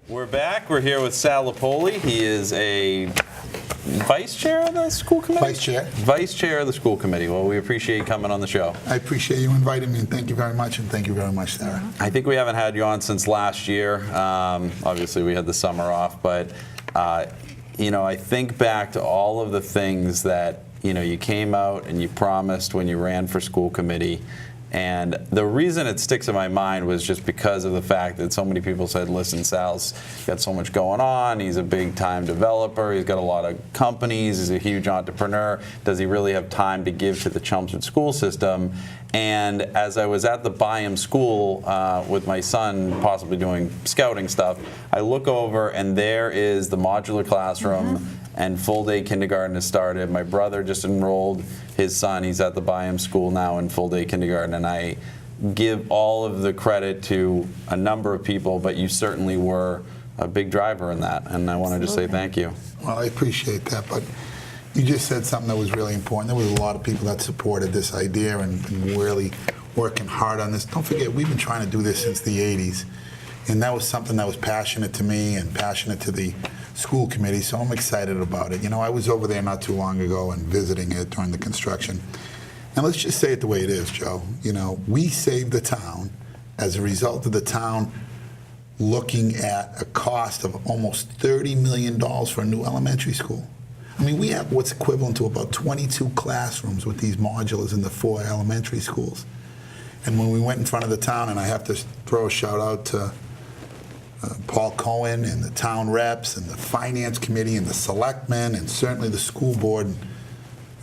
We're back. We're here with Sal Lupoli. He is a vice chair of the school committee? Vice chair. Vice chair of the school committee. Well, we appreciate you coming on the show. I appreciate you inviting me, and thank you very much, and thank you very much, Sarah. I think we haven't had you on since last year. Obviously, we had the summer off, but I think back to all of the things that you came out and you promised when you ran for school committee. And the reason it sticks in my mind was just because of the fact that so many people said, listen, Sal's got so much going on. He's a big-time developer. He's got a lot of companies. He's a huge entrepreneur. Does he really have time to give to the Chelmsford school system? And as I was at the Byam school with my son, possibly doing scouting stuff, I look over and there is the modular classroom and full-day kindergarten has started. My brother just enrolled his son. He's at the Byam school now in full-day kindergarten, and I give all of the credit to a number of people, but you certainly were a big driver in that, and I wanted to say thank you. Well, I appreciate that, but you just said something that was really important. There was a lot of people that supported this idea and really working hard on this. Don't forget, we've been trying to do this since the 80s, and that was something that was passionate to me and passionate to the school committee, so I'm excited about it. I was over there not too long ago and visiting it during the construction. And let's just say it the way it is, Joe. We saved the town as a result of the town looking at a cost of almost $30 million for a new elementary school. I mean, we have what's equivalent to about 22 classrooms with these modulars in the 4 elementary schools. And when we went in front of the town, and I have to throw a shout out to Paul Cohen and the town reps and the finance committee and the selectmen and certainly the school board, and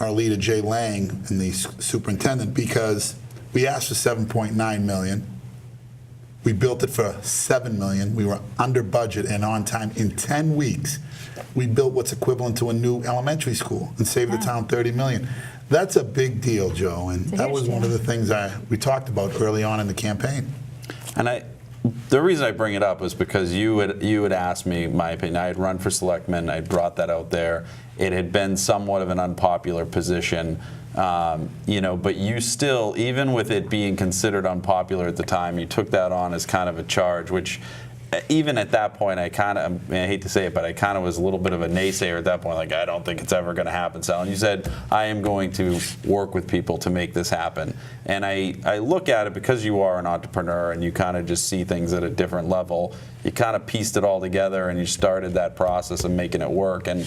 our leader Jay Lang and the superintendent, because we asked for $7.9 million. We built it for $7 million. We were under budget and on time. In 10 weeks, we built what's equivalent to a new elementary school and saved the town $30 million. That's a big deal, Joe, and that was one of the things we talked about early on in the campaign. And the reason I bring it up is because you had asked me my opinion. I had run for selectman. I brought that out there. It had been somewhat of an unpopular position, but you still, even with it being considered unpopular at the time, you took that on as kind of a charge, which even at that point, I hate to say it, but I kind of was a little bit of a naysayer at that point, like, I don't think it's ever going to happen, Sal. And you said, I am going to work with people to make this happen. And I look at it, because you are an entrepreneur and you kind of just see things at a different level, you kind of pieced it all together and you started that process of making it work. And,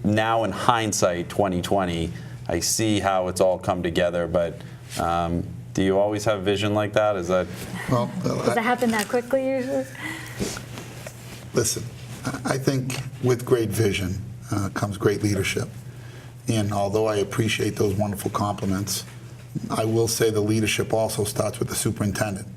now in hindsight, 2020, I see how it's all come together, but do you always have vision like that? Does that happen that quickly usually? Listen, I think with great vision comes great leadership. And although I appreciate those wonderful compliments, I will say the leadership also starts with the superintendent.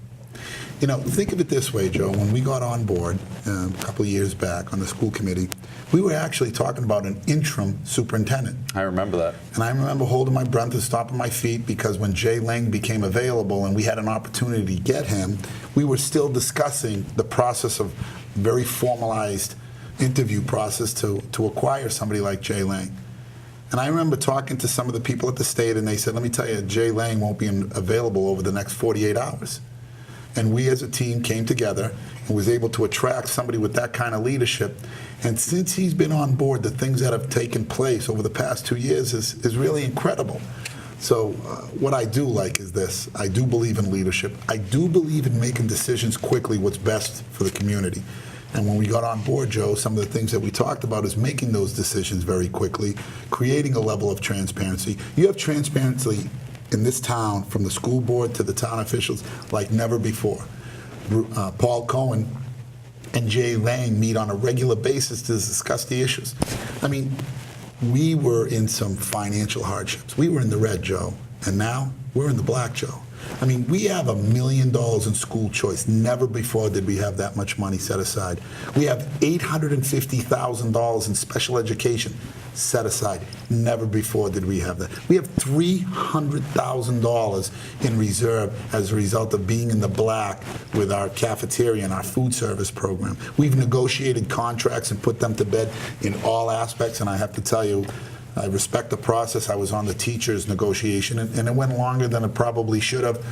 Think of it this way, Joe. When we got on board a couple of years back on the school committee, we were actually talking about an interim superintendent. I remember that. And I remember holding my breath and stomping my feet, because when Jay Lang became available and we had an opportunity to get him, we were still discussing the process of very formalized interview process to acquire somebody like Jay Lang. And I remember talking to some of the people at the state, and they said, let me tell you, Jay Lang won't be available over the next 48 hours. And we as a team came together and was able to attract somebody with that kind of leadership. And since he's been on board, the things that have taken place over the past 2 years is really incredible. So what I do like is this. I do believe in leadership. I do believe in making decisions quickly, what's best for the community. And when we got on board, Joe, some of the things that we talked about is making those decisions very quickly, creating a level of transparency. You have transparency in this town, from the school board to the town officials, like never before. Paul Cohen and Jay Lang meet on a regular basis to discuss the issues. I mean, we were in some financial hardships. We were in the red, Joe, and now we're in the black, Joe. I mean, we have $1 million in school choice. Never before did we have that much money set aside. We have $850,000 in special education set aside. Never before did we have that. We have $300,000 in reserve as a result of being in the black with our cafeteria and our food service program. We've negotiated contracts and put them to bed in all aspects, and I have to tell you, I respect the process. I was on the teachers' negotiation, and it went longer than it probably should have.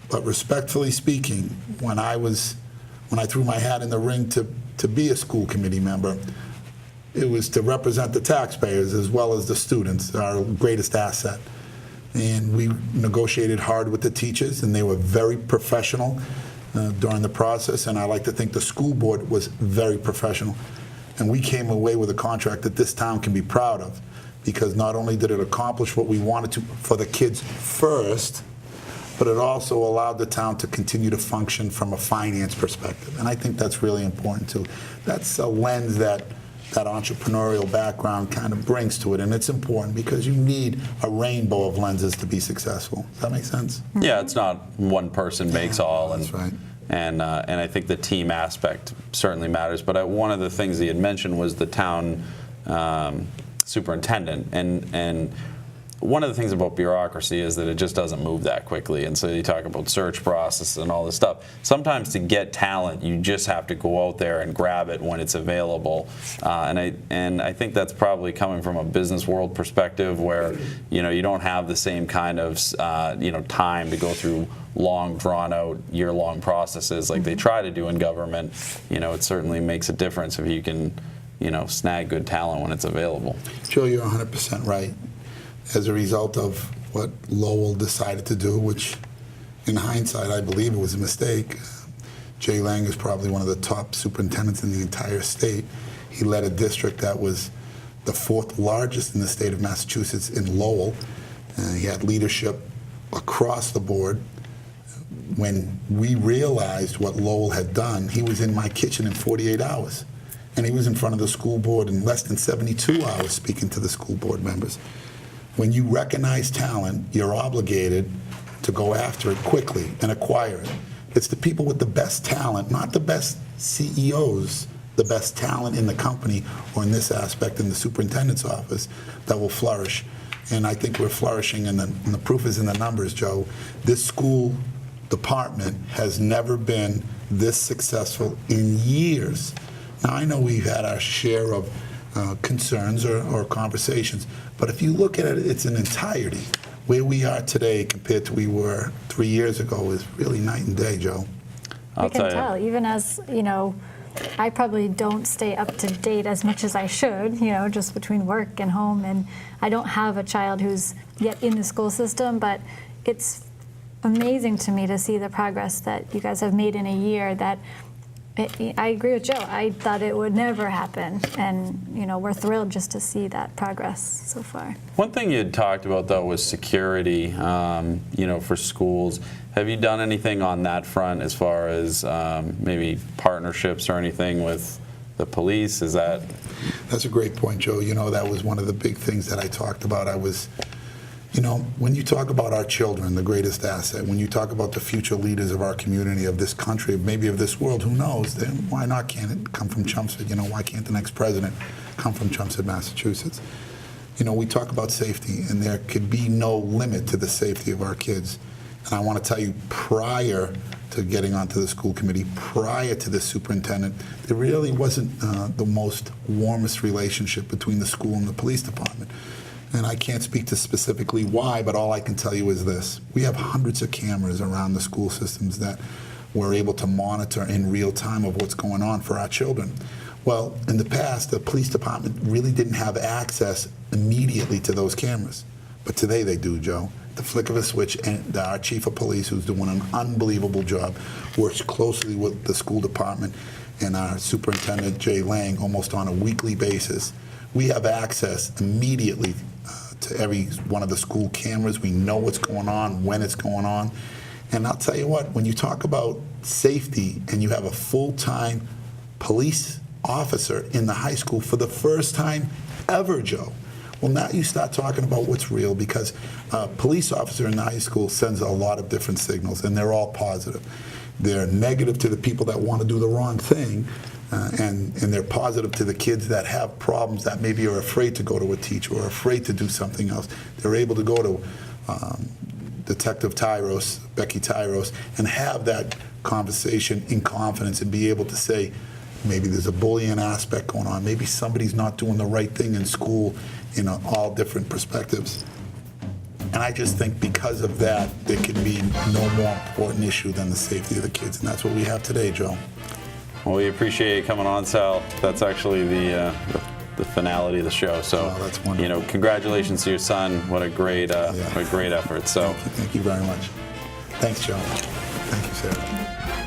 But respectfully speaking, when I was when I threw my hat in the ring to be a school committee member, it was to represent the taxpayers as well as the students, our greatest asset. And we negotiated hard with the teachers, and they were very professional during the process, and I like to think the school board was very professional. And we came away with a contract that this town can be proud of, because not only did it accomplish what we wanted to for the kids first, but it also allowed the town to continue to function from a finance perspective. And I think that's really important too. That's a lens that entrepreneurial background kind of brings to it, and it's important because you need a rainbow of lenses to be successful. Does that make sense? Yeah, it's not one person makes all. That's right. And I think the team aspect certainly matters. But one of the things he had mentioned was the town superintendent. And one of the things about bureaucracy is that it just doesn't move that quickly. And so you talk about search process and all this stuff. Sometimes to get talent, you just have to go out there and grab it when it's available. And I think that's probably coming from a business world perspective, where you don't have the same kind of time to go through long, drawn-out, year-long processes like they try to do in government. It certainly makes a difference if you can snag good talent when it's available. Joe, you're 100% right. As a result of what Lowell decided to do, which in hindsight I believe it was a mistake, Jay Lang is probably one of the top superintendents in the entire state. He led a district that was the 4th largest in the state of Massachusetts in Lowell. He had leadership across the board. When we realized what Lowell had done, he was in my kitchen in 48 hours. And he was in front of the school board in less than 72 hours speaking to the school board members. When you recognize talent, you're obligated to go after it quickly and acquire it. It's the people with the best talent, not the best CEOs, the best talent in the company, or in this aspect, in the superintendent's office, that will flourish. And I think we're flourishing, and the proof is in the numbers, Joe. This school department has never been this successful in years. Now, I know we've had our share of concerns or conversations, but if you look at it, it's an entirety. Where we are today compared to we were 3 years ago is really night and day, Joe. I can tell, even as, I probably don't stay up to date as much as I should, just between work and home, and I don't have a child who's yet in the school system, but it's amazing to me to see the progress that you guys have made in a year. That I agree with Joe. I thought it would never happen, and we're thrilled just to see that progress so far. One thing you had talked about, though, was security, for schools. Have you done anything on that front as far as maybe partnerships or anything with the police? That's a great point, Joe. That was one of the big things that I talked about. When you talk about our children, the greatest asset, when you talk about the future leaders of our community, of this country, maybe of this world, who knows, then why not can't it come from Chelmsford? Why can't the next president come from Chelmsford, Massachusetts? We talk about safety, and there could be no limit to the safety of our kids. And I want to tell you, prior to getting onto the school committee, prior to the superintendent, there really wasn't the most warmest relationship between the school and the police department. And I can't speak to specifically why, but all I can tell you is this. We have hundreds of cameras around the school systems that we're able to monitor in real time of what's going on for our children. Well, in the past, the police department really didn't have access immediately to those cameras. But today they do, Joe. The flick of a switch, and our chief of police, who's doing an unbelievable job, works closely with the school department and our superintendent, Jay Lang, almost on a weekly basis. We have access immediately to every one of the school cameras. We know what's going on, when it's going on. And I'll tell you what, when you talk about safety and you have a full-time police officer in the high school for the first time ever, Joe, well, now you start talking about what's real, because a police officer in the high school sends a lot of different signals, and they're all positive. They're negative to the people that want to do the wrong thing, and they're positive to the kids that have problems, that maybe are afraid to go to a teacher or afraid to do something else. They're able to go to Detective Tyros, Becky Tyros, and have that conversation in confidence and be able to say, maybe there's a bullying aspect going on, maybe somebody's not doing the right thing in school, all different perspectives. And I just think because of that, there can be no more important issue than the safety of the kids, and that's what we have today, Joe. Well, we appreciate you coming on, Sal. That's actually the finality of the show. So, Oh, that's wonderful. Congratulations to your son. What a great effort. So, Thank you very much. Thanks, Joe. Thank you, Sarah.